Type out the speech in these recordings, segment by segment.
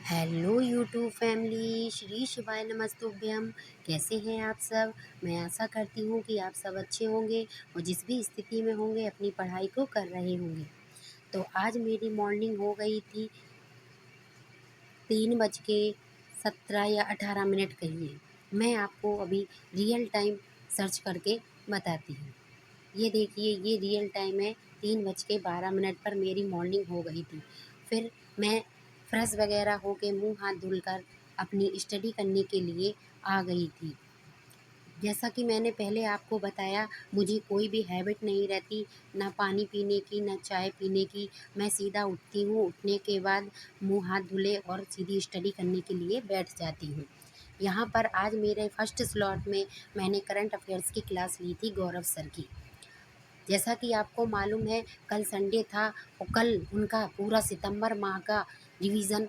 Hello YouTube family, Shri शिवाय नमस्तुभ्यम। कैसे हैं आप सब? मैं आशा करती हूँ कि आप सब अच्छे होंगे और जिस भी स्थिति में होंगे अपनी पढ़ाई को कर रहे होंगे। तो आज मेरी मॉर्निंग हो गई थी 3:17 या 18 कहिए। मैं आपको अभी रियल टाइम सर्च करके बताती हूँ। ये देखिए, ये रियल टाइम है। 3:12 पर मेरी मॉर्निंग हो गई थी। फिर मैं फ्रेश वगैरह होके मुंह हाथ धुलकर अपनी स्टडी करने के लिए आ गई थी। जैसा कि मैंने पहले आपको बताया, मुझे कोई भी हैबिट नहीं रहती, ना पानी पीने की, ना चाय पीने की। मैं सीधा उठती हूँ, उठने के बाद मुंह हाथ धुले और सीधी स्टडी करने के लिए बैठ जाती हूँ। यहाँ पर आज मेरे फर्स्ट स्लॉट में मैंने करंट अफेयर्स की क्लास ली थी गौरव सर की। जैसा कि आपको मालूम है, कल संडे था और कल उनका पूरा सितंबर माह का रिवीजन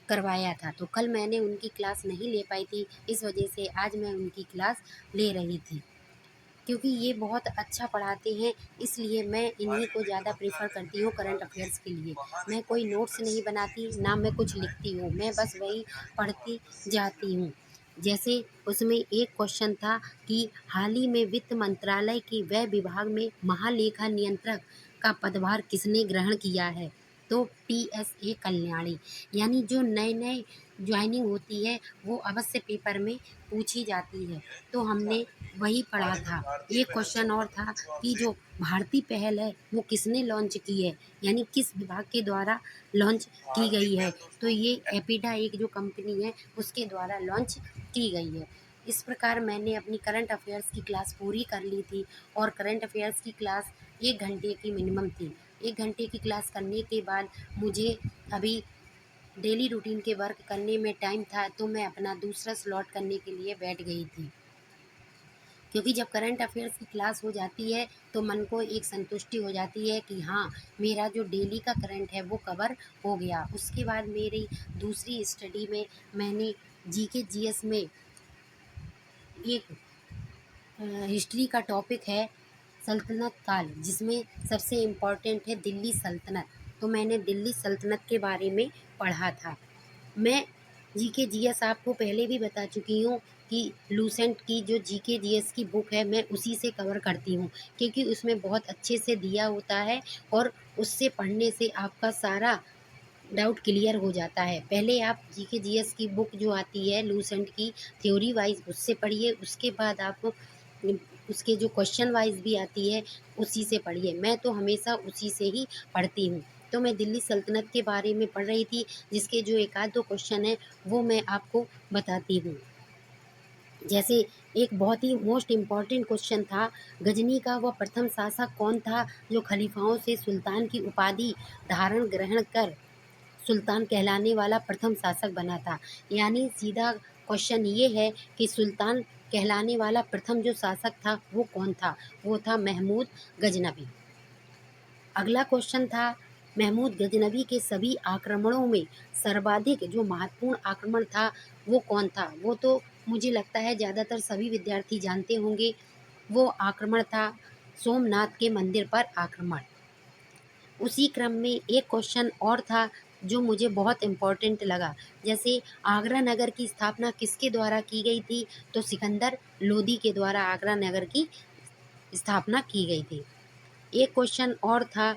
करवाया था, तो कल मैंने उनकी क्लास नहीं ले पाई थी। इस वजह से आज मैं उनकी क्लास ले रही थी, क्योंकि ये बहुत अच्छा पढ़ाते हैं, इसलिए मैं इन्हीं को ज़्यादा प्रेफर करती हूँ करंट अफेयर्स के लिए। मैं कोई नोट्स नहीं बनाती, ना मैं कुछ लिखती हूँ, मैं बस वही पढ़ती जाती हूँ। जैसे उसमें एक क्वेश्चन था कि हाल ही में वित्त मंत्रालय के व्यय विभाग में महालेखा नियंत्रक का पदभार किसने ग्रहण किया है? तो टीएसए कल्याणी। यानी जो नए नए ज्वाइनिंग होती है वो अवश्य पेपर में पूछी जाती है, तो हमने वही पढ़ा था। एक क्वेश्चन और था कि जो भारतीय पहल है वो किसने लॉन्च की है, यानी किस विभाग के द्वारा लॉन्च की गई है? तो ये एपिडा एक जो कंपनी है उसके द्वारा लॉन्च की गई है। इस प्रकार मैंने अपनी करंट अफेयर्स की क्लास पूरी कर ली थी और करंट अफेयर्स की क्लास 1 घंटे की मिनिमम थी। 1 घंटे की क्लास करने के बाद मुझे अभी डेली रूटीन के वर्क करने में टाइम था, तो मैं अपना दूसरा स्लॉट करने के लिए बैठ गई थी। क्योंकि जब करंट अफेयर्स की क्लास हो जाती है तो मन को एक संतुष्टि हो जाती है कि हाँ, मेरा जो डेली का करंट है वो कवर हो गया। उसके बाद मेरी दूसरी स्टडी में मैंने जीके जीएस में एक हिस्ट्री का टॉपिक है सल्तनत काल, जिसमें सबसे इम्पोर्टेंट है दिल्ली सल्तनत। तो मैंने दिल्ली सल्तनत के बारे में पढ़ा था। मैं जीके जीएस आपको पहले भी बता चुकी हूँ कि लूसेंट की जो जीके जीएस की बुक है मैं उसी से कवर करती हूँ, क्योंकि उसमें बहुत अच्छे से दिया होता है और उससे पढ़ने से आपका सारा डाउट क्लियर हो जाता है। पहले आप जीके जीएस की बुक जो आती है लूसेंट की थ्योरी वाइज उससे पढ़िए, उसके बाद आप उसके जो क्वेश्चन वाइज भी आती है उसी से पढ़िए। मैं तो हमेशा उसी से ही पढ़ती हूँ। तो मैं दिल्ली सल्तनत के बारे में पढ़ रही थी, जिसके जो एक आध दो क्वेश्चन है वो मैं आपको बताती हूँ। जैसे एक बहुत ही मोस्ट इम्पॉर्टेंट क्वेश्चन था, गजनी का वह प्रथम शासक कौन था जो खलीफाओं से सुल्तान की उपाधि धारण ग्रहण कर सुल्तान कहलाने वाला प्रथम शासक बना था? यानी सीधा क्वेश्चन ये है कि सुल्तान कहलाने वाला प्रथम जो शासक था वो कौन था? वो था महमूद गजनबी। अगला क्वेश्चन था, महमूद गजनबी के सभी आक्रमणों में सर्वाधिक जो महत्वपूर्ण आक्रमण था वो कौन था? वो तो मुझे लगता है ज़्यादातर सभी विद्यार्थी जानते होंगे। वो आक्रमण था सोमनाथ के मंदिर पर आक्रमण। उसी क्रम में एक क्वेश्चन और था जो मुझे बहुत इम्पोर्टेंट लगा। जैसे आगरा नगर की स्थापना किसके द्वारा की गई थी? तो सिकंदर लोदी के द्वारा आगरा नगर की स्थापना की गई थी। एक क्वेश्चन और था,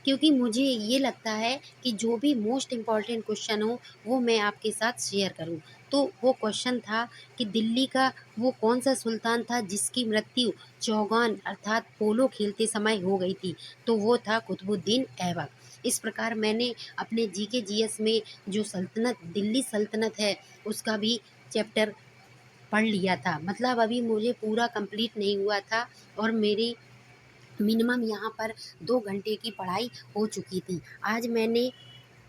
क्योंकि मुझे ये लगता है कि जो भी मोस्ट इम्पॉर्टेंट क्वेश्चन हो वो मैं आपके साथ शेयर करूं। तो वो क्वेश्चन था कि दिल्ली का वो कौन सा सुल्तान था जिसकी मृत्यु चौगान अर्थात पोलो खेलते समय हो गई थी? तो वो था कुतुबुद्दीन ऐबक। इस प्रकार मैंने अपने जीके जीएस में जो सल्तनत दिल्ली सल्तनत है उसका भी चैप्टर पढ़ लिया था। मतलब अभी मुझे पूरा कंप्लीट नहीं हुआ था और मेरी मिनिमम यहाँ पर 2 घंटे की पढ़ाई हो चुकी थी। आज मैंने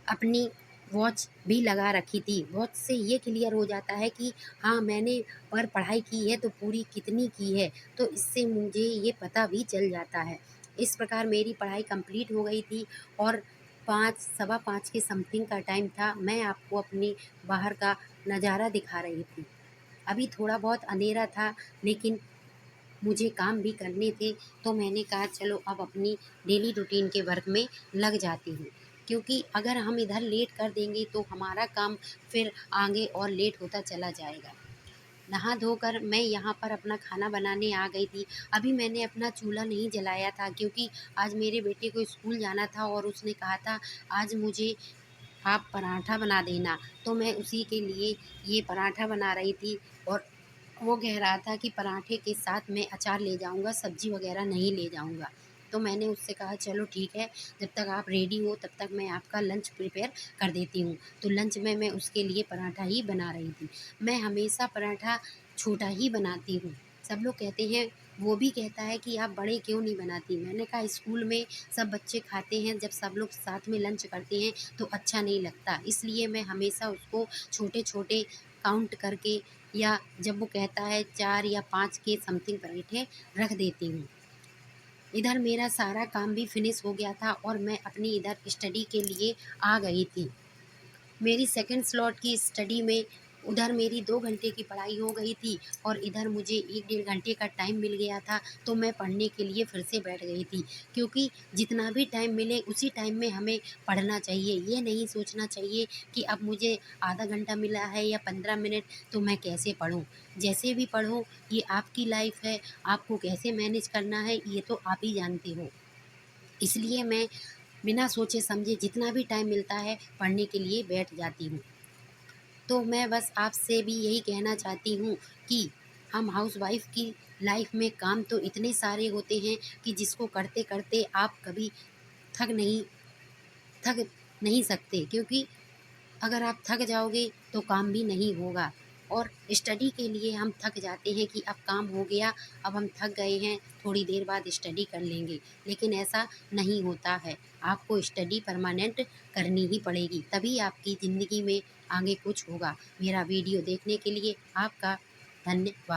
अपनी वॉच भी लगा रखी थी। वॉच से ये क्लियर हो जाता है कि हाँ, मैंने पर पढ़ाई की है तो पूरी कितनी की है, तो इससे मुझे ये पता भी चल जाता है। इस प्रकार मेरी पढ़ाई कंप्लीट हो गई थी और 5 सवा 5 के समथिंग का टाइम था। मैं आपको अपने बाहर का नज़ारा दिखा रही थी। अभी थोड़ा बहुत अंधेरा था, लेकिन मुझे काम भी करने थे, तो मैंने कहा चलो अब अपनी डेली रूटीन के वर्क में लग जाती हूँ। क्योंकि अगर हम इधर लेट कर देंगे तो हमारा काम फिर आगे और लेट होता चला जाएगा। नहा धोकर मैं यहाँ पर अपना खाना बनाने आ गई थी। अभी मैंने अपना चूल्हा नहीं जलाया था क्योंकि आज मेरे बेटे को स्कूल जाना था और उसने कहा था आज मुझे आप पराठा बना देना। तो मैं उसी के लिए ये पराठा बना रही थी और वो कह रहा था कि पराठे के साथ मैं अचार ले जाऊँगा, सब्ज़ी वग़ैरह नहीं ले जाऊँगा। तो मैंने उससे कहा चलो ठीक है, जब तक आप रेडी हो तब तक मैं आपका लंच प्रिपेयर कर देती हूँ। तो लंच में मैं उसके लिए पराठा ही बना रही थी। मैं हमेशा पराठा छोटा ही बनाती हूँ। सब लोग कहते हैं, वो भी कहता है कि आप बड़े क्यों नहीं बनाती? मैंने कहा स्कूल में सब बच्चे खाते हैं, जब सब लोग साथ में लंच करते हैं तो अच्छा नहीं लगता। इसलिए मैं हमेशा उसको छोटे-छोटे काउंट करके या जब वो कहता है 4 या 5 के समथिंग पराठे रख देती हूँ। इधर मेरा सारा काम भी फिनिश हो गया था और मैं अपनी इधर स्टडी के लिए आ गई थी। मेरी सेकंड स्लॉट की स्टडी में उधर मेरी 2 घंटे की पढ़ाई हो गई थी और इधर मुझे 1 डेढ़ घंटे का टाइम मिल गया था, तो मैं पढ़ने के लिए फिर से बैठ गई थी। क्योंकि जितना भी टाइम मिले उसी टाइम में हमें पढ़ना चाहिए। ये नहीं सोचना चाहिए कि अब मुझे आधा घंटा मिला है या 15 मिनट तो मैं कैसे पढूँ। जैसे भी पढ़ो, ये आपकी लाइफ़ है, आपको कैसे मैनेज करना है ये तो आप ही जानते हो। इसलिए मैं बिना सोचे समझे जितना भी टाइम मिलता है पढ़ने के लिए बैठ जाती हूँ। तो मैं बस आपसे भी यही कहना चाहती हूँ कि हम हाउसवाइफ़ की लाइफ़ में काम तो इतने सारे होते हैं कि जिसको करते-करते आप कभी थक नहीं थक नहीं सकते, क्योंकि अगर आप थक जाओगे तो काम भी नहीं होगा। और स्टडी के लिए हम थक जाते हैं कि अब काम हो गया, अब हम थक गए हैं, थोड़ी देर बाद स्टडी कर लेंगे। लेकिन ऐसा नहीं होता है, आपको स्टडी परमानेंट करनी ही पड़ेगी, तभी आपकी ज़िंदगी में आगे कुछ होगा। मेरा वीडियो देखने के लिए आपका धन्यवाद।